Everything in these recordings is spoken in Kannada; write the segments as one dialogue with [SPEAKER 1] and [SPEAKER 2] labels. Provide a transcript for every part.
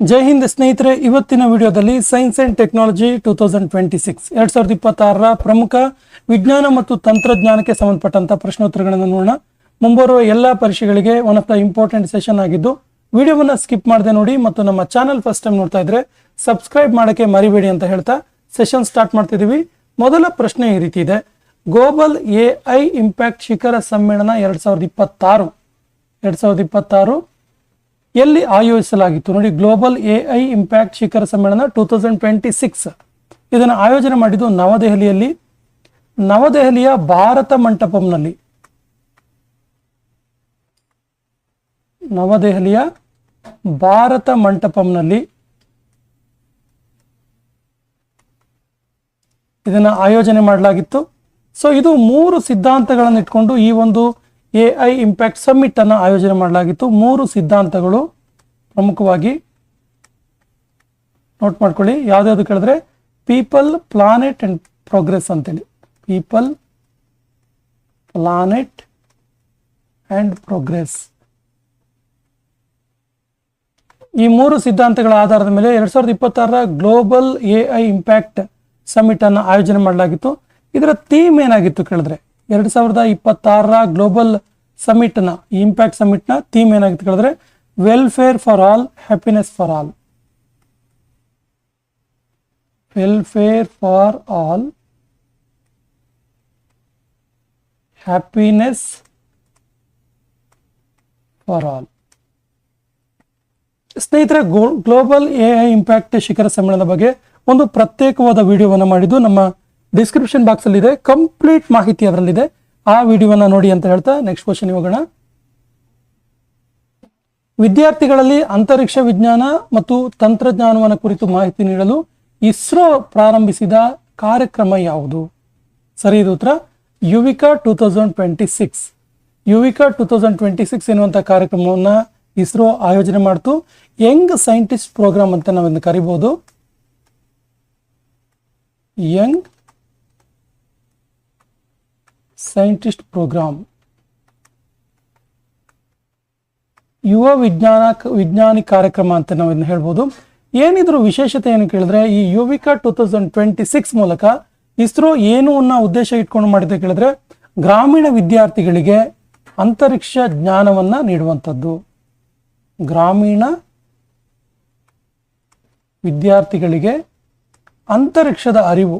[SPEAKER 1] ಜೈ ಹಿಂದ್ ಸ್ನೇಹಿತರೆ, ಇವತ್ತಿನ ವಿಡಿಯೋದಲ್ಲಿ ಸೈನ್ಸ್ ಅಂಡ್ ಟೆಕ್ನಾಲಜಿ 2026 ಪ್ರಮುಖ ವಿಜ್ಞಾನ ಮತ್ತು ತಂತ್ರಜ್ಞಾನಕ್ಕೆ ಸಂಬಂಧಪಟ್ಟಂತ ಪ್ರಶ್ನೋತ್ತರಗಳನ್ನು ನೋಡೋಣ. ಮುಂಬರುವ ಎಲ್ಲ ಪರೀಕ್ಷೆಗಳಿಗೆ one of the important session ಆಗಿದ್ದು ವಿಡಿಯೋವನ್ನ ಸ್ಕಿಪ್ ಮಾಡದೆ ನೋಡಿ ಮತ್ತು ನಮ್ಮ ಚಾನೆಲ್ ಫಸ್ಟ್ ಟೈಮ್ ನೋಡ್ತಾ ಇದ್ರೆ ಸಬ್ಸ್ಕ್ರೈಬ್ ಮಾಡಕ್ಕೆ ಮರಿಬೇಡಿ ಅಂತ ಹೇಳ್ತಾ ಸೆಷನ್ ಸ್ಟಾರ್ಟ್ ಮಾಡ್ತಿದೀವಿ. ಮೊದಲ ಪ್ರಶ್ನೆ ಈ ರೀತಿ ಇದೆ: ಗ್ಲೋಬಲ್ ಎಐ ಇಂಪ್ಯಾಕ್ಟ್ ಶಿಖರ ಸಮ್ಮೇಳನ 2026 ಎಲ್ಲಿ ಆಯೋಜಿಸಲಾಗಿತ್ತು ನೋಡಿ. ಗ್ಲೋಬಲ್ ಎಐ ಇಂಪ್ಯಾಕ್ಟ್ ಶಿಖರ ಸಮ್ಮೇಳನ 2026 ಇದನ್ನು ಆಯೋಜನೆ ಮಾಡಿದ್ದು ನವದೆಹಲಿಯ ಭಾರತ ಮಂಟಪಂನಲ್ಲಿ ಇದನ್ನು ಆಯೋಜನೆ ಮಾಡಲಾಗಿತ್ತು. ಸೊ ಇದು 3 ಸಿದ್ಧಾಂತಗಳನ್ನು ಇಟ್ಕೊಂಡು ಈ ಒಂದು ಎಐ ಇಂಪ್ಯಾಕ್ಟ್ ಸಮ್ಮಿಟ್ ಅನ್ನು ಆಯೋಜನೆ ಮಾಡಲಾಗಿತ್ತು. 3 ಸಿದ್ಧಾಂತಗಳು ಪ್ರಮುಖವಾಗಿ ನೋಟ್ ಮಾಡ್ಕೊಳ್ಳಿ. ಯಾವ್ದಾವ್ದು ಕೇಳಿದ್ರೆ ಪೀಪಲ್, ಪ್ಲಾನೆಟ್ ಅಂಡ್ ಪ್ರೋಗ್ರೆಸ್ ಅಂತೇಳಿ. ಪೀಪಲ್, ಪ್ಲಾನೆಟ್ ಅಂಡ್ ಪ್ರೋಗ್ರೆಸ್, ಈ 3 ಸಿದ್ಧಾಂತಗಳ ಆಧಾರದ ಮೇಲೆ 2026 ಗ್ಲೋಬಲ್ ಎಐ ಇಂಪ್ಯಾಕ್ಟ್ ಸಮ್ಮಿಟ್ ಅನ್ನು ಆಯೋಜನೆ ಮಾಡಲಾಗಿತ್ತು. ಇದರ ಥೀಮ್ ಏನಾಗಿತ್ತು ಕೇಳಿದ್ರೆ 2026 ಗ್ಲೋಬಲ್ ಸಮಿಟ್ ನ ಇಂಪ್ಯಾಕ್ಟ್ ಸಮಿಟ್ ನ ಥೀಮ್ ಏನಾಗಿತ್ತು ಕೇಳಿದ್ರೆ welfare for all, happiness for all. Welfare for all, happiness for all. ಸ್ನೇಹಿತರೆ, ಗ್ಲೋಬಲ್ ಎಐ ಇಂಪ್ಯಾಕ್ಟ್ ಶಿಖರ ಸಮ್ಮೇಳನದ ಬಗ್ಗೆ ಒಂದು ಪ್ರತ್ಯೇಕವಾದ ವಿಡಿಯೋವನ್ನು ಮಾಡಿದ್ದು ನಮ್ಮ ಡಿಸ್ಕ್ರಿಪ್ಷನ್ ಬಾಕ್ಸ್ ಅಲ್ಲಿ ಇದೆ. ಕಂಪ್ಲೀಟ್ ಮಾಹಿತಿ ಅದರಲ್ಲಿದೆ, ಆ ವಿಡಿಯೋವನ್ನ ನೋಡಿ ಅಂತ ಹೇಳ್ತಾ ನೆಕ್ಸ್ಟ್ ಕ್ವಶನ್ ಹೋಗೋಣ. ವಿದ್ಯಾರ್ಥಿಗಳಲ್ಲಿ ಅಂತರಿಕ್ಷ ವಿಜ್ಞಾನ ಮತ್ತು ತಂತ್ರಜ್ಞಾನವನ್ನು ಕುರಿತು ಮಾಹಿತಿ ನೀಡಲು ಇಸ್ರೋ ಪ್ರಾರಂಭಿಸಿದ ಕಾರ್ಯಕ್ರಮ ಯಾವುದು? ಸರಿಯಾದ ಉತ್ತರ ಯುವಿಕಾ 2026. ಯುವಿಕಾ 2026 ಎನ್ನುವಂಥ ಕಾರ್ಯಕ್ರಮವನ್ನ ಇಸ್ರೋ ಆಯೋಜನೆ ಮಾಡ್ತು. ಯಂಗ್ ಸೈಂಟಿಸ್ಟ್ ಪ್ರೋಗ್ರಾಮ್ ಅಂತ ನಾವಿಂದು ಕರಿಬಹುದು. ಯಂಗ್ ಸೈಂಟಿಸ್ಟ್ ಪ್ರೋಗ್ರಾಮ್, ಯುವ ವಿಜ್ಞಾನಿ ಕಾರ್ಯಕ್ರಮ ಅಂತ ನಾವು ಇದನ್ನ ಹೇಳ್ಬೋದು. ಏನಿದ್ರು ವಿಶೇಷತೆ ಏನು ಕೇಳಿದ್ರೆ ಈ ಯುವಿಕಾ 2026 ಮೂಲಕ ಇಸ್ರೋ ಏನು ಉದ್ದೇಶ ಇಟ್ಕೊಂಡು ಮಾಡಿದೆ ಕೇಳಿದ್ರೆ ಗ್ರಾಮೀಣ ವಿದ್ಯಾರ್ಥಿಗಳಿಗೆ ಅಂತರಿಕ್ಷ ಜ್ಞಾನವನ್ನ ನೀಡುವಂಥದ್ದು. ಗ್ರಾಮೀಣ ವಿದ್ಯಾರ್ಥಿಗಳಿಗೆ ಅಂತರಿಕ್ಷದ ಅರಿವು,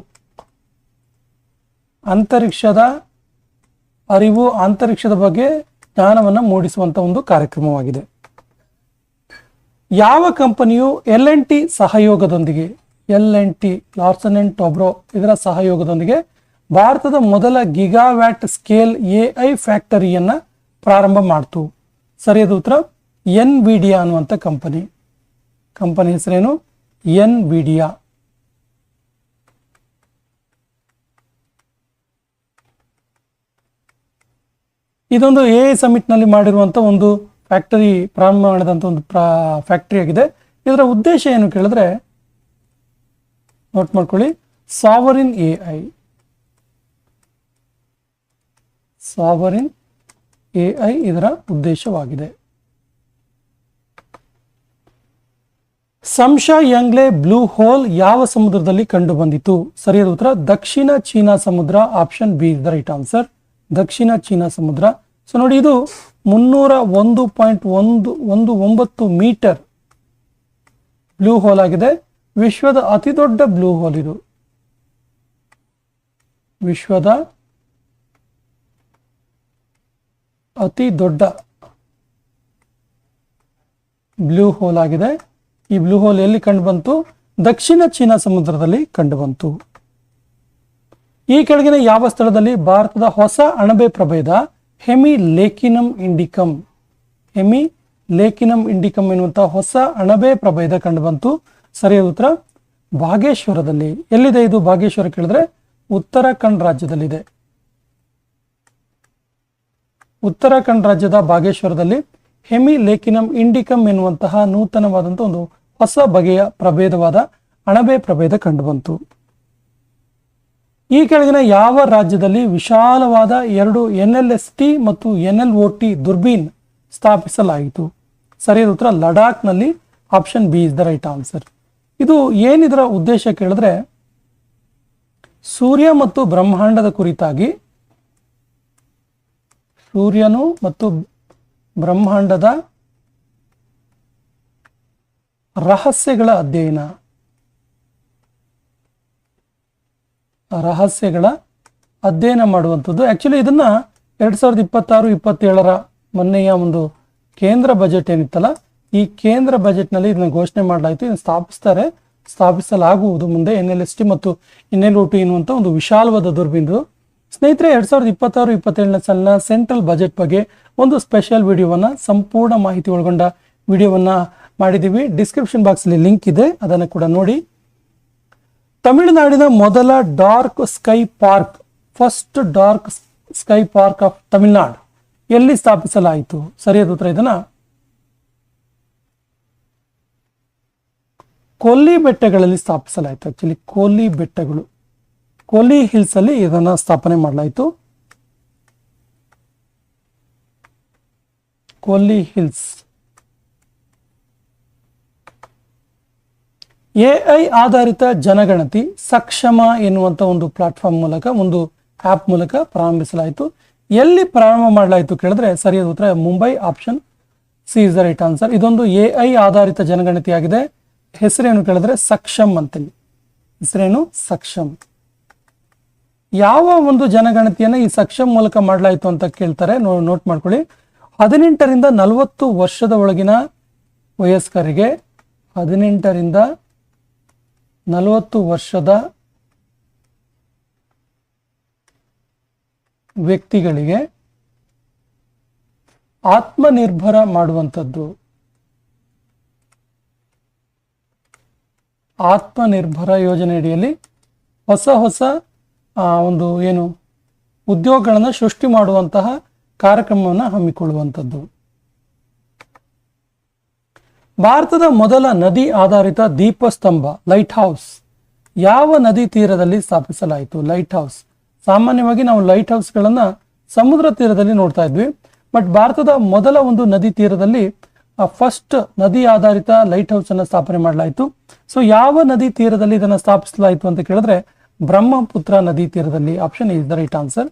[SPEAKER 1] ಅಂತರಿಕ್ಷದ ಬಗ್ಗೆ ಜ್ಞಾನವನ್ನು ಮೂಡಿಸುವಂತ ಒಂದು ಕಾರ್ಯಕ್ರಮವಾಗಿದೆ. ಯಾವ ಕಂಪನಿಯು L&T ಸಹಯೋಗದೊಂದಿಗೆ, L&T ಲಾರ್ಸನ್ ಅಂಡ್ ಟೊಬ್ರೋ ಇದರ ಸಹಯೋಗದೊಂದಿಗೆ ಭಾರತದ ಮೊದಲ ಗಿಗಾವ್ಯಾಟ್ ಸ್ಕೇಲ್ ಎಐ ಫ್ಯಾಕ್ಟರಿಯನ್ನ ಪ್ರಾರಂಭ ಮಾಡ್ತು? ಸರಿಯಾದ ಉತ್ತರ ಎನ್ವಿಡಿಯಾ ಅನ್ನುವಂಥ ಕಂಪನಿ ಹೆಸರೇನು? ಎನ್ವಿಡಿಯಾ. ಇದೊಂದು ಎಐ ಸಮಿಟ್ ನಲ್ಲಿ ಮಾಡಿರುವಂತ ಒಂದು ಫ್ಯಾಕ್ಟರಿ, ಪ್ರಾರಂಭ ಮಾಡಿದಂತ ಒಂದು ಫ್ಯಾಕ್ಟರಿ ಆಗಿದೆ. ಇದರ ಉದ್ದೇಶ ಏನು ಕೇಳಿದ್ರೆ ನೋಟ್ ಮಾಡ್ಕೊಳ್ಳಿ, ಸಾವರಿನ್ ಎಐ ಇದರ ಉದ್ದೇಶವಾಗಿದೆ. ಸಂಶಾ ಯಾಂಗ್ಲೆ ಬ್ಲೂ ಹೋಲ್ ಯಾವ ಸಮುದ್ರದಲ್ಲಿ ಕಂಡು ಬಂದಿತು? ಸರಿಯಾದ ಉತ್ತರ ದಕ್ಷಿಣ ಚೀನಾ ಸಮುದ್ರ. Option B is the right answer, Dakshina China ಸಮುದ್ರ. ಸೊ ನೋಡಿ, ಇದು 301.19 ಮೀಟರ್ ಬ್ಲೂ ಹೋಲ್ ಆಗಿದೆ. ವಿಶ್ವದ ಅತಿ ದೊಡ್ಡ ಬ್ಲೂ ಹೋಲ್ ಇದು. ವಿಶ್ವದ ಅತಿ ದೊಡ್ಡ ಬ್ಲೂ ಹೋಲ್ ಆಗಿದೆ. ಈ ಬ್ಲೂ ಹೋಲ್ ಎಲ್ಲಿ ಕಂಡು ಬಂತು? ದಕ್ಷಿಣ ಚೀನಾ ಸಮುದ್ರದಲ್ಲಿ ಕಂಡು ಬಂತು. ಈ ಕೆಳಗಿನ ಯಾವ ಸ್ಥಳದಲ್ಲಿ ಭಾರತದ ಹೊಸ ಅಣಬೆ ಪ್ರಭೇದ ಹೆಮಿಲೇಕಿನಮ್ ಇಂಡಿಕಮ್ ಎನ್ನುವಂತಹ ಹೊಸ ಅಣಬೆ ಪ್ರಭೇದ ಕಂಡು ಬಂತು? ಸರಿಯಾದ ಉತ್ತರ ಭಾಗೇಶ್ವರದಲ್ಲಿ. ಎಲ್ಲಿದೆ ಇದು ಭಾಗೇಶ್ವರ ಕೇಳಿದ್ರೆ ಉತ್ತರಾಖಂಡ್ ರಾಜ್ಯದಲ್ಲಿದೆ. ಉತ್ತರಾಖಂಡ್ ರಾಜ್ಯದ ಭಾಗೇಶ್ವರದಲ್ಲಿ ಹೆಮಿಲೇಕಿನಮ್ ಇಂಡಿಕಮ್ ಎನ್ನುವಂತಹ ನೂತನವಾದಂತಹ ಒಂದು ಹೊಸ ಬಗೆಯ ಪ್ರಭೇದವಾದ ಅಣಬೆ ಪ್ರಭೇದ ಕಂಡು ಬಂತು. ಈ ಕೆಳಗಿನ ಯಾವ ರಾಜ್ಯದಲ್ಲಿ ವಿಶಾಲವಾದ 2 NLST ಮತ್ತು NLOT ದುರ್ಬೀನ್ ಸ್ಥಾಪಿಸಲಾಯಿತು? ಸರಿಯಾದ ಉತ್ತರ ಲಡಾಖ್ನಲ್ಲಿ option B is the right answer. ಇದು ಏನಿದರ ಉದ್ದೇಶ ಕೇಳಿದ್ರೆ, ಸೂರ್ಯ ಮತ್ತು ಬ್ರಹ್ಮಾಂಡದ ಕುರಿತಾಗಿ, ಸೂರ್ಯನು ಮತ್ತು ಬ್ರಹ್ಮಾಂಡದ ರಹಸ್ಯಗಳ ಅಧ್ಯಯನ, ಮಾಡುವಂಥದ್ದು. ಆಕ್ಚುಲಿ ಇದನ್ನ 2026-27 ಮೊನ್ನೆಯ ಒಂದು ಕೇಂದ್ರ ಬಜೆಟ್ ಏನಿತ್ತಲ್ಲ, ಈ ಕೇಂದ್ರ ಬಜೆಟ್ನಲ್ಲಿ ಇದನ್ನು ಘೋಷಣೆ ಮಾಡಲಾಯಿತು. ಇದನ್ನು ಸ್ಥಾಪಿಸಲಾಗುವುದು ಮುಂದೆ NLST ಮತ್ತು NLOT ಎನ್ನುವಂಥ ಒಂದು ವಿಶಾಲವಾದ ದುರ್ಬಿಂದು. ಸ್ನೇಹಿತರೆ, 2026-27 ಸಾಲಿನ ಸೆಂಟ್ರಲ್ ಬಜೆಟ್ ಬಗ್ಗೆ ಒಂದು ಸ್ಪೆಷಲ್ ವಿಡಿಯೋವನ್ನು, ಸಂಪೂರ್ಣ ಮಾಹಿತಿ ಒಳಗೊಂಡ ವಿಡಿಯೋವನ್ನು ಮಾಡಿದ್ದೀವಿ. ಡಿಸ್ಕ್ರಿಪ್ಷನ್ ಬಾಕ್ಸಲ್ಲಿ ಲಿಂಕ್ ಇದೆ, ಅದನ್ನು ಕೂಡ ನೋಡಿ. ತಮಿಳುನಾಡಿನ ಮೊದಲ dark sky park, first dark sky park of Tamil Nadu ಎಲ್ಲಿ ಸ್ಥಾಪಿಸಲಾಯಿತು? ಸರಿಯಾದ ಉತ್ತರ ಇದನ್ನ ಕೊಲ್ಲಿ ಬೆಟ್ಟಗಳಲ್ಲಿ ಸ್ಥಾಪಿಸಲಾಯಿತು. ಆಕ್ಚುಲಿ ಕೊಲ್ಲಿ ಬೆಟ್ಟಗಳು, ಕೊಲ್ಲಿ ಹಿಲ್ಸ್ ಅಲ್ಲಿ ಇದನ್ನ ಸ್ಥಾಪನೆ ಮಾಡಲಾಯಿತು. ಕೊಲ್ಲಿ ಹಿಲ್ಸ್. AI ಆಧಾರಿತ ಜನಗಣತಿ ಸಕ್ಷಮ ಎನ್ನುವಂಥ ಒಂದು ಪ್ಲಾಟ್ಫಾರ್ಮ್ ಮೂಲಕ, ಒಂದು ಆ್ಯಪ್ ಮೂಲಕ ಪ್ರಾರಂಭಿಸಲಾಯಿತು. ಎಲ್ಲಿ ಪ್ರಾರಂಭ ಮಾಡಲಾಯಿತು ಕೇಳಿದ್ರೆ ಸರಿಯಾದ ಉತ್ತರ Mumbai, option C is the right answer. ಇದೊಂದು AI ಆಧಾರಿತ ಜನಗಣತಿ ಆಗಿದೆ. ಹೆಸರೇನು ಕೇಳಿದ್ರೆ ಸಕ್ಷಮ್ ಅಂತೇಳಿ. ಹೆಸರೇನು? ಸಕ್ಷಮ್. ಯಾವ ಒಂದು ಜನಗಣತಿಯನ್ನು ಈ ಸಕ್ಷಮ್ ಮೂಲಕ ಮಾಡಲಾಯಿತು ಅಂತ ಕೇಳ್ತಾರೆ, ನೋಟ್ ಮಾಡ್ಕೊಳ್ಳಿ. 18ರಿಂದ 40 ವರ್ಷದ ಒಳಗಿನ ವಯಸ್ಕರಿಗೆ, 18ರಿಂದ 40 ವರ್ಷದ ವ್ಯಕ್ತಿಗಳಿಗೆ ಆತ್ಮನಿರ್ಭರ ಮಾಡುವಂಥದ್ದು. ಆತ್ಮನಿರ್ಭರ ಯೋಜನೆಯಡಿಯಲ್ಲಿ ಹೊಸ ಒಂದು ಏನು ಉದ್ಯೋಗಗಳನ್ನು ಸೃಷ್ಟಿ ಮಾಡುವಂತಹ ಕಾರ್ಯಕ್ರಮವನ್ನು ಹಮ್ಮಿಕೊಳ್ಳುವಂಥದ್ದು. ಭಾರತದ ಮೊದಲ ನದಿ ಆಧಾರಿತ ದೀಪಸ್ತಂಭ, ಲೈಟ್ ಹೌಸ್, ಯಾವ ನದಿ ತೀರದಲ್ಲಿ ಸ್ಥಾಪಿಸಲಾಯಿತು? Light house. ಸಾಮಾನ್ಯವಾಗಿ ನಾವು ಲೈಟ್ ಹೌಸ್ಗಳನ್ನು ಸಮುದ್ರ ತೀರದಲ್ಲಿ ನೋಡ್ತಾ ಇದ್ವಿ, ಬಟ್ ಭಾರತದ ಮೊದಲ ಒಂದು ನದಿ ತೀರದಲ್ಲಿ ಫಸ್ಟ್ ನದಿ ಆಧಾರಿತ ಲೈಟ್ ಹೌಸ್ ಅನ್ನು ಸ್ಥಾಪನೆ ಮಾಡಲಾಯಿತು. ಸೊ ಯಾವ ನದಿ ತೀರದಲ್ಲಿ ಇದನ್ನು ಸ್ಥಾಪಿಸಲಾಯಿತು ಅಂತ ಕೇಳಿದ್ರೆ ಬ್ರಹ್ಮಪುತ್ರ ನದಿ ತೀರದಲ್ಲಿ. Option is the right answer.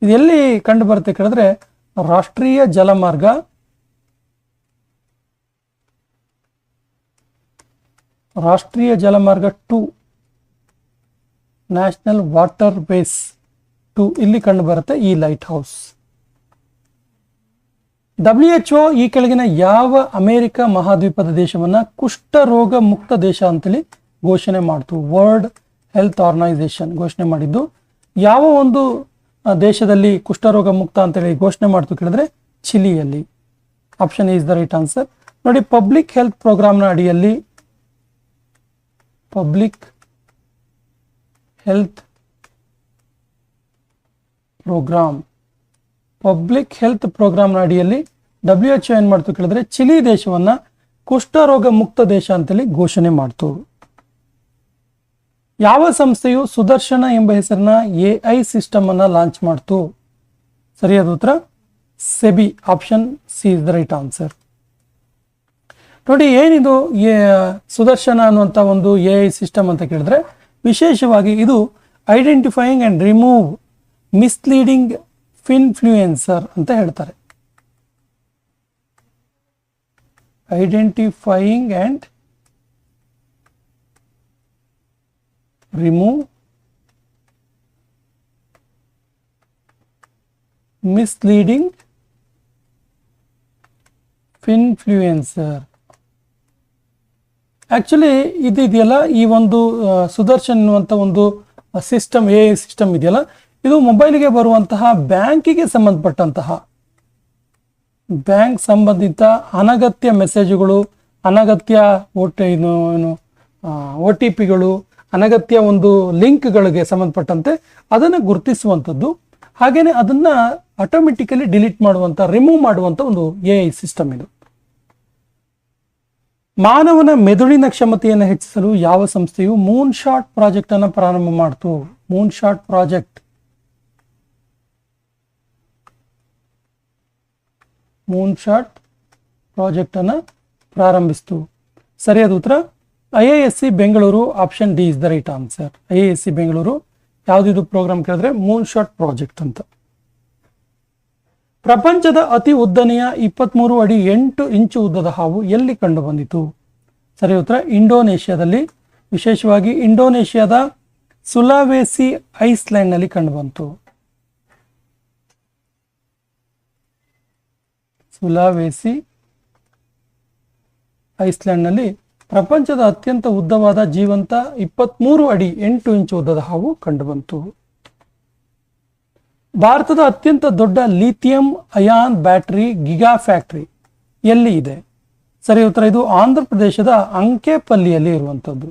[SPEAKER 1] ಇದು ಎಲ್ಲಿ ಕಂಡು ಬರುತ್ತೆ ಕೇಳಿದ್ರೆ ರಾಷ್ಟ್ರೀಯ ಜಲಮಾರ್ಗ, ರಾಷ್ಟ್ರೀಯ ಜಲಮಾರ್ಗ 2, ನ್ಯಾಷನಲ್ ವಾಟರ್ ಬೇಸ್ 2 ಇಲ್ಲಿ ಕಂಡು ಬರುತ್ತೆ ಈ ಲೈಟ್ ಹೌಸ್. WHO ಈ ಕೆಳಗಿನ ಯಾವ ಅಮೆರಿಕ ಮಹಾದ್ವೀಪದ ದೇಶವನ್ನ ಕುಷ್ಠರೋಗ ಮುಕ್ತ ದೇಶ ಅಂತೇಳಿ ಘೋಷಣೆ ಮಾಡ್ತು? ವರ್ಲ್ಡ್ ಹೆಲ್ತ್ ಆರ್ಗನೈಸೇಷನ್ ಘೋಷಣೆ ಮಾಡಿದ್ದು. ಯಾವ ಒಂದು ದೇಶದಲ್ಲಿ ಕುಷ್ಠರೋಗ ಮುಕ್ತ ಅಂತೇಳಿ ಘೋಷಣೆ ಮಾಡ್ತು ಕೇಳಿದ್ರೆ ಚಿಲಿಯಲ್ಲಿ. Option is the right answer. ನೋಡಿ, ಪಬ್ಲಿಕ್ ಹೆಲ್ತ್ ಪ್ರೋಗ್ರಾಮ್ನ ಅಡಿಯಲ್ಲಿ, ಪಬ್ಲಿಕ್ ಹೆಲ್ತ್ ಪ್ರೋಗ್ರಾಮ್ನ ಅಡಿಯಲ್ಲಿ WHO ಏನ್ ಮಾಡ್ತು ಕೇಳಿದ್ರೆ ಚಿಲಿ ದೇಶವನ್ನ ಕುಷ್ಠರೋಗ ಮುಕ್ತ ದೇಶ ಅಂತೇಳಿ ಘೋಷಣೆ ಮಾಡ್ತು. ಯಾವ ಸಂಸ್ಥೆಯು ಸುದರ್ಶನ ಎಂಬ ಹೆಸರಿನ AI ಸಿಸ್ಟಮ್ ಅನ್ನ ಲಾಂಚ್ ಮಾಡ್ತು? ಸರಿಯಾದ ಉತ್ತರ SEBI. Option C is the right answer. ನೋಡಿ, ಏನಿದು ಸುದರ್ಶನ ಅನ್ನುವಂಥ ಒಂದು AI ಸಿಸ್ಟಮ್ ಅಂತ ಕೇಳಿದ್ರೆ ವಿಶೇಷವಾಗಿ ಇದು identifying and remove misleading influencer ಅಂತ ಹೇಳ್ತಾರೆ. Identifying and remove misleading influencer. Actually ಇದೆಯಲ್ಲ, ಈ ಒಂದು ಸುದರ್ಶನ್ ಅನ್ನುವಂಥ ಒಂದು ಸಿಸ್ಟಮ್, AI ಸಿಸ್ಟಮ್ ಇದೆಯಲ್ಲ, ಇದು ಮೊಬೈಲ್ಗೆ ಬರುವಂತಹ ಬ್ಯಾಂಕಿಗೆ ಸಂಬಂಧಪಟ್ಟಂತಹ, ಬ್ಯಾಂಕ್ ಸಂಬಂಧಿತ ಅನಗತ್ಯ ಮೆಸೇಜ್ಗಳು, ಅನಗತ್ಯ OTPಗಳು, ಅನಗತ್ಯ ಒಂದು ಲಿಂಕ್ಗಳಿಗೆ ಸಂಬಂಧಪಟ್ಟಂತೆ ಅದನ್ನು ಗುರುತಿಸುವಂಥದ್ದು. ಹಾಗೇನೆ ಅದನ್ನ ಆಟೋಮೆಟಿಕಲಿ ಡಿಲೀಟ್ ಮಾಡುವಂಥ, ರಿಮೂವ್ ಮಾಡುವಂಥ ಒಂದು AI ಸಿಸ್ಟಮ್ ಇದು. ಮಾನವನ ಮೆದುಳಿನ ಕ್ಷಮತೆಯನ್ನು ಹೆಚ್ಚಿಸಲು ಯಾವ ಸಂಸ್ಥೆಯು ಮೂನ್ ಶಾಟ್ ಪ್ರಾಜೆಕ್ಟ್ ಅನ್ನು ಪ್ರಾರಂಭ ಮಾಡ್ತು? ಮೂನ್ ಶಾಟ್ ಪ್ರಾಜೆಕ್ಟ್ ಅನ್ನು ಪ್ರಾರಂಭಿಸ್ತು. ಸರಿಯಾದ ಉತ್ತರ IISc Bengaluru. Option D is the right answer. IISc Bengaluru ಯಾವುದಿದು ಪ್ರೋಗ್ರಾಮ್ ಕೇಳಿದ್ರೆ ಮೂನ್ ಶಾಟ್ ಪ್ರಾಜೆಕ್ಟ್ ಅಂತ. ಪ್ರಪಂಚದ ಅತಿ ಉದ್ದನೆಯ 23 ಅಡಿ 8 ಇಂಚು ಉದ್ದದ ಹಾವು ಎಲ್ಲಿ ಕಂಡು ಬಂದಿತು? ಸರಿ ಉತ್ತರ ಇಂಡೋನೇಷ್ಯಾದಲ್ಲಿ, ವಿಶೇಷವಾಗಿ ಇಂಡೋನೇಷ್ಯಾದ ಸುಲಾವೇಸಿ ಐಸ್ಲ್ಯಾಂಡ್ ನಲ್ಲಿ ಕಂಡುಬಂತು. ಸುಲಾವೇಸಿ ಐಸ್ಲ್ಯಾಂಡ್ ನಲ್ಲಿ ಪ್ರಪಂಚದ ಅತ್ಯಂತ ಉದ್ದವಾದ ಜೀವಂತ 23 ಅಡಿ 8 ಇಂಚು ಉದ್ದದ ಹಾವು ಕಂಡುಬಂತು. ಭಾರತದ ಅತ್ಯಂತ ದೊಡ್ಡ lithium ion battery giga factory ಎಲ್ಲಿ ಇದೆ? ಸರಿ ಉತ್ತರ ಇದು ಆಂಧ್ರ ಪ್ರದೇಶದ ಅಂಕೆಪಲ್ಲಿಯಲ್ಲಿ ಇರುವಂತದ್ದು.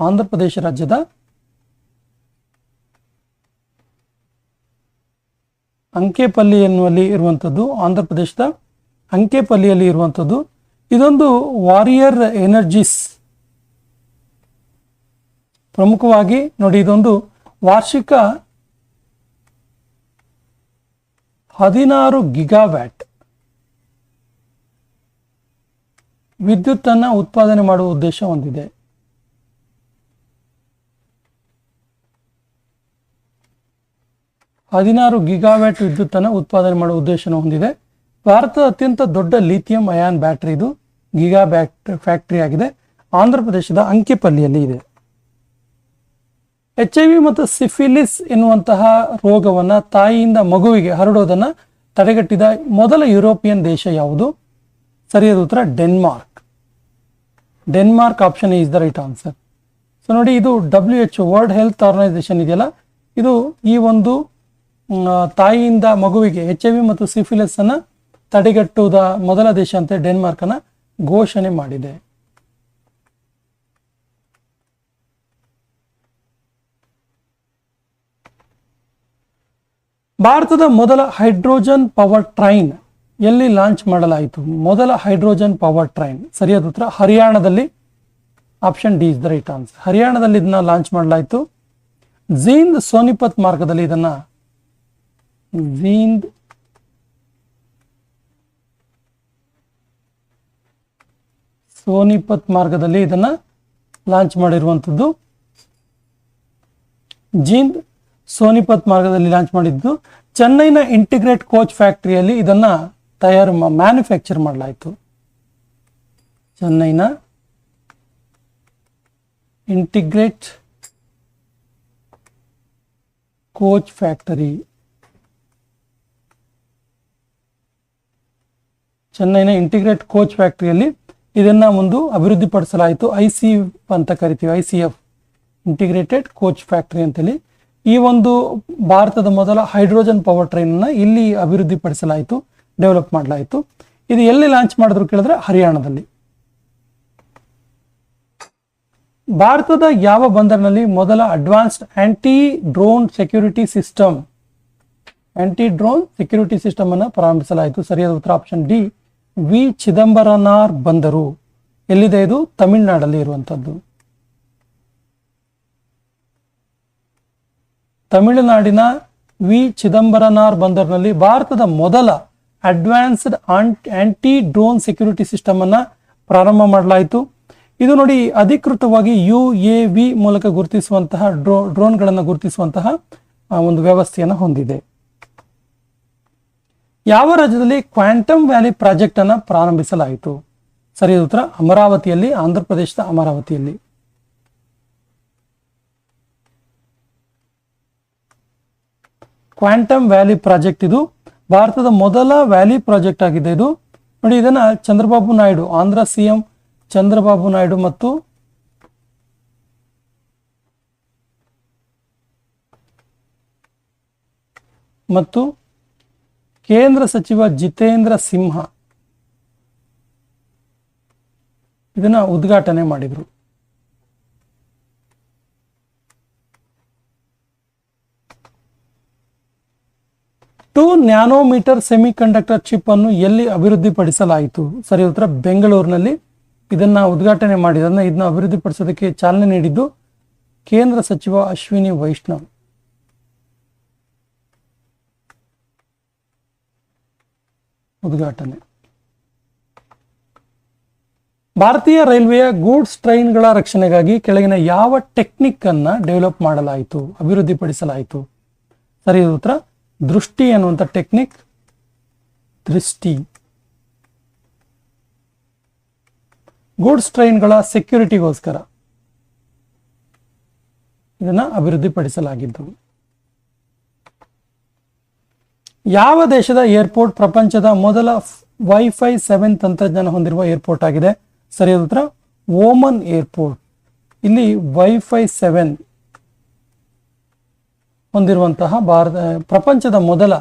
[SPEAKER 1] ಆಂಧ್ರ ಪ್ರದೇಶ ರಾಜ್ಯದ ಅಂಕೆಪಲ್ಲಿ ಎನ್ನುವಲ್ಲಿ ಇರುವಂತದ್ದು, ಆಂಧ್ರ ಪ್ರದೇಶದ ಅಂಕೆಪಲ್ಲಿಯಲ್ಲಿ ಇರುವಂತದ್ದು. ಇದೊಂದು ವಾರಿಯರ್ ಎನರ್ಜಿಸ್, ಪ್ರಮುಖವಾಗಿ ನೋಡಿ ಇದೊಂದು ವಾರ್ಷಿಕ 16 ಗಿಗಾವ್ಯಾಟ್ ವಿದ್ಯುತ್ ಅನ್ನು ಉತ್ಪಾದನೆ ಮಾಡುವ ಉದ್ದೇಶ ಹೊಂದಿದೆ. ಗಿಗಾವ್ಯಾಟ್ ವಿದ್ಯುತ್ ಅನ್ನು ಉತ್ಪಾದನೆ ಮಾಡುವ ಉದ್ದೇಶವನ್ನು ಹೊಂದಿದೆ. ಭಾರತದ ಅತ್ಯಂತ ದೊಡ್ಡ ಲಿಥಿಯಂ ಅಯಾನ್ ಬ್ಯಾಟರಿ ಇದು ಗಿಗಾ ಫ್ಯಾಕ್ಟರಿ ಆಗಿದೆ. ಆಂಧ್ರ ಪ್ರದೇಶದ ಅಂಕೆಪಲ್ಲಿಯಲ್ಲಿ ಇದೆ. HIV ಮತ್ತು ಸಿಫಿಲಿಸ್ ಎನ್ನುವಂತಹ ರೋಗವನ್ನ ತಾಯಿಯಿಂದ ಮಗುವಿಗೆ ಹರಡೋದನ್ನ ತಡೆಗಟ್ಟಿದ ಮೊದಲ ಯುರೋಪಿಯನ್ ದೇಶ ಯಾವುದು? ಸರಿಯಾದ ಉತ್ತರ Denmark. Denmark option is the right answer. So ನೋಡಿ ಇದು WHO ವರ್ಲ್ಡ್ ಹೆಲ್ತ್ ಆರ್ಗನೈಸೇಷನ್ ಇದೆಯಲ್ಲ, ಇದು ಈ ಒಂದು ತಾಯಿಯಿಂದ ಮಗುವಿಗೆ HIV ಮತ್ತು ಸಿಫಿಲಿಸ್ ಅನ್ನ ತಡೆಗಟ್ಟುವುದ ಮೊದಲ ದೇಶ ಅಂತ ಡೆನ್ಮಾರ್ಕ್ ಅನ್ನ ಘೋಷಣೆ ಮಾಡಿದೆ. ಭಾರತದ ಮೊದಲ ಹೈಡ್ರೋಜನ್ ಪವರ್ ಟ್ರೈನ್ ಎಲ್ಲಿ ಲಾಂಚ್ ಮಾಡಲಾಯಿತು? ಮೊದಲ ಹೈಡ್ರೋಜನ್ ಪವರ್ ಟ್ರೈನ್ ಸರಿಯಾದ ಉತ್ತರ ಹರಿಯಾಣದಲ್ಲಿ. Option D is the right answer. ಹರಿಯಾಣದಲ್ಲಿ ಇದನ್ನ ಲಾಂಚ್ ಮಾಡಲಾಯಿತು. ಜಿಂದ್ ಸೋನಿಪತ್ ಮಾರ್ಗದಲ್ಲಿ ಇದನ್ನ ಸೋನಿಪತ್ ಮಾರ್ಗದಲ್ಲಿ ಇದನ್ನ ಲಾಂಚ್ ಮಾಡಿರುವಂಥದ್ದು. ಜಿಂದ್ ಸೋನಿಪತ್ ಮಾರ್ಗದಲ್ಲಿ ಲಾಂಚ್ ಮಾಡಿದ್ದು. ಚೆನ್ನೈನ ಇಂಟಿಗ್ರೇಟ್ ಕೋಚ್ ಫ್ಯಾಕ್ಟರಿಯಲ್ಲಿ ಇದನ್ನ ಮ್ಯಾನುಫ್ಯಾಕ್ಚರ್ ಮಾಡಲಾಯಿತು. ಚೆನ್ನೈನ ಇಂಟಿಗ್ರೇಟ್ ಕೋಚ್ ಫ್ಯಾಕ್ಟರಿ, ಚೆನ್ನೈನ ಇಂಟಿಗ್ರೇಟ್ ಕೋಚ್ ಫ್ಯಾಕ್ಟರಿಯಲ್ಲಿ ಇದನ್ನ ಒಂದು ಅಭಿವೃದ್ಧಿಪಡಿಸಲಾಯಿತು. ICF ಅಂತ ಕರಿತೀವಿ, ICF ಇಂಟಿಗ್ರೇಟೆಡ್ ಕೋಚ್ ಫ್ಯಾಕ್ಟರಿ ಅಂತೇಳಿ. ಈ ಒಂದು ಭಾರತದ ಮೊದಲ ಹೈಡ್ರೋಜನ್ ಪವರ್ ಟ್ರೈನ್ ಅನ್ನ ಇಲ್ಲಿ ಅಭಿವೃದ್ಧಿಪಡಿಸಲಾಯಿತು, ಡೆವಲಪ್ ಮಾಡಲಾಯಿತು. ಇದು ಎಲ್ಲಿ ಲಾಂಚ್ ಮಾಡಿದ್ರು ಕೇಳಿದ್ರೆ ಹರಿಯಾಣದಲ್ಲಿ. ಭಾರತದ ಯಾವ ಬಂದರಿನಲ್ಲಿ ಮೊದಲ advanced anti drone security system ಅನ್ನು ಪ್ರಾರಂಭಿಸಲಾಯಿತು? ಸರಿಯಾದ ಉತ್ತರ ಆಪ್ಷನ್ ಡಿ ವಿ ಚಿದಂಬರನಾರ್ ಬಂದರು. ಎಲ್ಲಿದೆ ಇದು? ತಮಿಳುನಾಡಲ್ಲಿ ಇರುವಂತದ್ದು. ತಮಿಳುನಾಡಿನ ವಿ ಚಿದಂಬರನಾರ್ ಬಂದರಿನಲ್ಲಿ ಭಾರತದ ಮೊದಲ advanced anti drone security system ಅನ್ನ ಪ್ರಾರಂಭ ಮಾಡಲಾಯಿತು. ಇದು ನೋಡಿ ಅಧಿಕೃತವಾಗಿ UAV ಮೂಲಕ ಗುರುತಿಸುವಂತಹ ಡ್ರೋನ್ಗಳನ್ನು ಗುರುತಿಸುವಂತಹ ಒಂದು ವ್ಯವಸ್ಥೆಯನ್ನು ಹೊಂದಿದೆ. ಯಾವ ರಾಜ್ಯದಲ್ಲಿ ಕ್ವಾಂಟಮ್ ವ್ಯಾಲಿ ಪ್ರಾಜೆಕ್ಟ್ ಅನ್ನು ಪ್ರಾರಂಭಿಸಲಾಯಿತು? ಸರಿಯಾದ ಉತ್ತರ ಅಮರಾವತಿಯಲ್ಲಿ, ಆಂಧ್ರ ಪ್ರದೇಶದ ಅಮರಾವತಿಯಲ್ಲಿ. ಕ್ವಾಂಟಮ್ ವ್ಯಾಲಿ ಪ್ರಾಜೆಕ್ಟ್ ಇದು ಭಾರತದ ಮೊದಲ ವ್ಯಾಲಿ ಪ್ರಾಜೆಕ್ಟ್ ಆಗಿದೆ. ಇದು ನೋಡಿ ಇದನ್ನ ಚಂದ್ರಬಾಬು ನಾಯ್ಡು, ಆಂಧ್ರ CM ಚಂದ್ರಬಾಬು ನಾಯ್ಡು ಮತ್ತು ಕೇಂದ್ರ ಸಚಿವ ಜಿತೇಂದ್ರ ಸಿಂಹ ಇದನ್ನ ಉದ್ಘಾಟನೆ ಮಾಡಿದರು. 2 ನ್ಯಾನೋಮೀಟರ್ ಸೆಮಿಕಂಡಕ್ಟರ್ ಚಿಪ್ ಅನ್ನು ಎಲ್ಲಿ ಅಭಿವೃದ್ಧಿಪಡಿಸಲಾಯಿತು? ಸರಿ ಉತ್ತರ ಬೆಂಗಳೂರಿನಲ್ಲಿ. ಇದನ್ನ ಉದ್ಘಾಟನೆ ಮಾಡಿದನ್ನ ಇದನ್ನ ಅಭಿವೃದ್ಧಿಪಡಿಸೋದಕ್ಕೆ ಚಾಲನೆ ನೀಡಿದ್ದು ಕೇಂದ್ರ ಸಚಿವ ಅಶ್ವಿನಿ ವೈಷ್ಣವ್. ಉದ್ಘಾಟನೆ. ಭಾರತೀಯ ರೈಲ್ವೆಯ ಗೂಡ್ಸ್ ಟ್ರೈನ್ಗಳ ರಕ್ಷಣೆಗಾಗಿ ಕೆಳಗಿನ ಯಾವ ಟೆಕ್ನಿಕ್ ಅನ್ನ ಡೆವಲಪ್ ಮಾಡಲಾಯಿತು, ಅಭಿವೃದ್ಧಿಪಡಿಸಲಾಯಿತು? ಸರಿಯಾದ ಉತ್ತರ ದೃಷ್ಟಿ ಅನ್ನುವಂಥ ಟೆಕ್ನಿಕ್. ದೃಷ್ಟಿ. ಗೂಡ್ಸ್ ಟ್ರೈನ್ಗಳ ಸೆಕ್ಯೂರಿಟಿಗೋಸ್ಕರ ಇದನ್ನ ಅಭಿವೃದ್ಧಿಪಡಿಸಲಾಗಿದ್ದು. ಯಾವ ದೇಶದ ಏರ್ಪೋರ್ಟ್ ಪ್ರಪಂಚದ ಮೊದಲ ವೈಫೈ 7 ತಂತ್ರಜ್ಞಾನ ಹೊಂದಿರುವ ಏರ್ಪೋರ್ಟ್ ಆಗಿದೆ? ಸರಿಯಾದ ಉತ್ತರ ಓಮನ್ ಏರ್ಪೋರ್ಟ್. ಇಲ್ಲಿ ವೈಫೈ 7 ಹೊಂದಿರುವಂತಹ ಪ್ರಪಂಚದ ಮೊದಲ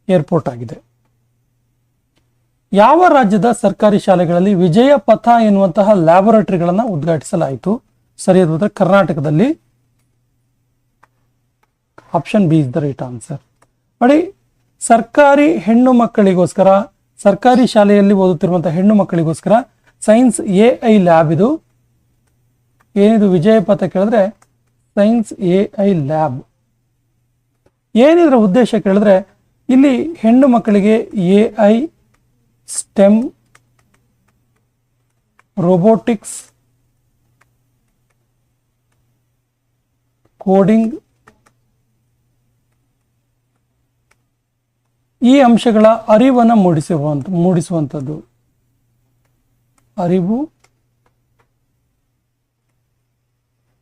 [SPEAKER 1] ಏರ್ಪೋರ್ಟ್ ಆಗಿದೆ. ಯಾವ ರಾಜ್ಯದ ಸರ್ಕಾರಿ ಶಾಲೆಗಳಲ್ಲಿ ವಿಜಯ ಪಥ ಎನ್ನುವಂತಹ ಲ್ಯಾಬೊರೇಟರಿಗಳನ್ನು ಉದ್ಘಾಟಿಸಲಾಯಿತು? ಸರಿಯಾದ ಉತ್ತರ ಕರ್ನಾಟಕದಲ್ಲಿ. Option B is the right answer. ನೋಡಿ, ಸರ್ಕಾರಿ ಹೆಣ್ಣು ಮಕ್ಕಳಿಗೋಸ್ಕರ, ಸರ್ಕಾರಿ ಶಾಲೆಯಲ್ಲಿ ಓದುತ್ತಿರುವಂತಹ ಹೆಣ್ಣು ಮಕ್ಕಳಿಗೋಸ್ಕರ ಸೈನ್ಸ್ AI ಲ್ಯಾಬ್ ಇದು. ಏನಿದು ವಿಜಯ ಪಥ ಕೇಳಿದ್ರೆ ಸೈನ್ಸ್ AI ಲ್ಯಾಬ್. ಏನಿದ್ರ ಉದ್ದೇಶ ಕೇಳಿದ್ರೆ ಇಲ್ಲಿ ಹೆಣ್ಣು ಮಕ್ಕಳಿಗೆ AI, ಸ್ಟೆಮ್, ರೋಬೋಟಿಕ್ಸ್, ಕೋಡಿಂಗ್ ಈ ಅಂಶಗಳ ಅರಿವನ್ನು ಮೂಡಿಸುವಂಥದ್ದು. ಅರಿವು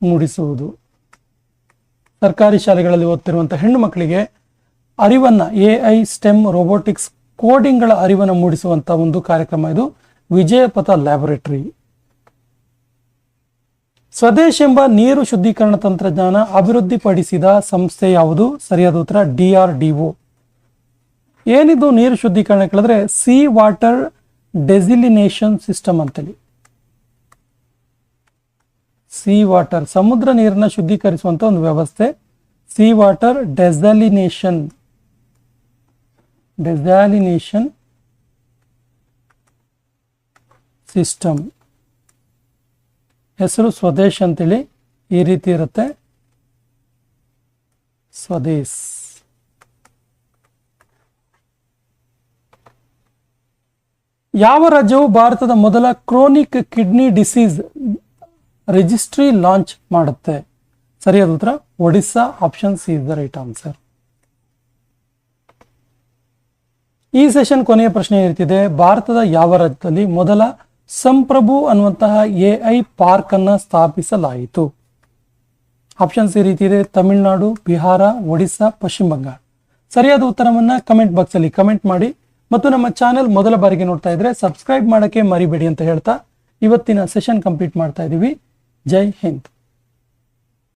[SPEAKER 1] ಮೂಡಿಸುವುದು. ಸರ್ಕಾರಿ ಶಾಲೆಗಳಲ್ಲಿ ಓದ್ತಿರುವಂತಹ ಹೆಣ್ಣು ಮಕ್ಕಳಿಗೆ ಅರಿವನ್ನ AI, ಸ್ಟೆಮ್, ರೋಬೋಟಿಕ್ಸ್, ಕೋಡಿಂಗ್ಗಳ ಅರಿವನ್ನು ಮೂಡಿಸುವಂತ ಒಂದು ಕಾರ್ಯಕ್ರಮ ಇದು ವಿಜಯ ಪಥ ಲ್ಯಾಬೊರೇಟರಿ. ಸ್ವದೇಶ್ ಎಂಬ ನೀರು ಶುದ್ಧೀಕರಣ ತಂತ್ರಜ್ಞಾನ ಅಭಿವೃದ್ಧಿಪಡಿಸಿದ ಸಂಸ್ಥೆ ಯಾವುದು? ಸರಿಯಾದ ಉತ್ತರ DRDO. ಏನಿದು ನೀರು ಶುದ್ಧೀಕರಣ ಕೇಳಿದ್ರೆ ಸಿ ವಾಟರ್ ಡೆಸಿಲಿನೇಷನ್ ಸಿಸ್ಟಮ್ ಅಂತೇಳಿ. ಸಿ ವಾಟರ್ ಸಮುದ್ರ ನೀರನ್ನ ಶುದ್ಧೀಕರಿಸುವಂತ ಒಂದು ವ್ಯವಸ್ಥೆ. Sea water desalination system. ಹೆಸರು ಸ್ವದೇಶ್ ಅಂತೇಳಿ ಈ ರೀತಿ ಇರುತ್ತೆ. ಸ್ವದೇಶ್. ಯಾವ ರಾಜ್ಯವು ಭಾರತದ ಮೊದಲ chronic kidney disease registry launch ಮಾಡುತ್ತೆ? ಸರಿಯಾದ ಉತ್ತರ Odisha. Option C is the right answer. ಈ ಸೆಷನ್ ಕೊನೆಯ ಪ್ರಶ್ನೆ ಇರ್ತಿದೆ, ಭಾರತದ ಯಾವ ರಾಜ್ಯದಲ್ಲಿ ಮೊದಲ ಸಂಪ್ರಭು ಅನ್ನುವಂತಹ AI ಪಾರ್ಕ್ ಅನ್ನ ಸ್ಥಾಪಿಸಲಾಯಿತು? ಆಪ್ಷನ್ಸ್ ಈ ರೀತಿ ಇದೆ: ತಮಿಳುನಾಡು, ಬಿಹಾರ, ಒಡಿಸ್ಸಾ, ಪಶ್ಚಿಮ ಬಂಗಾಳ. ಸರಿಯಾದ ಉತ್ತರವನ್ನ ಕಮೆಂಟ್ ಬಾಕ್ಸ್ ಅಲ್ಲಿ ಕಮೆಂಟ್ ಮಾಡಿ ಮತ್ತು ನಮ್ಮ ಚಾನೆಲ್ ಮೊದಲ ಬಾರಿಗೆ ನೋಡ್ತಾ ಇದ್ರೆ ಸಬ್ಸ್ಕ್ರೈಬ್ ಮಾಡಕ್ಕೆ ಮರಿಬೇಡಿ ಅಂತ ಹೇಳ್ತಾ ಇವತ್ತಿನ ಸೆಷನ್ ಕಂಪ್ಲೀಟ್ ಮಾಡ್ತಾ ಇದೀವಿ. ಜೈ ಹಿಂದ್.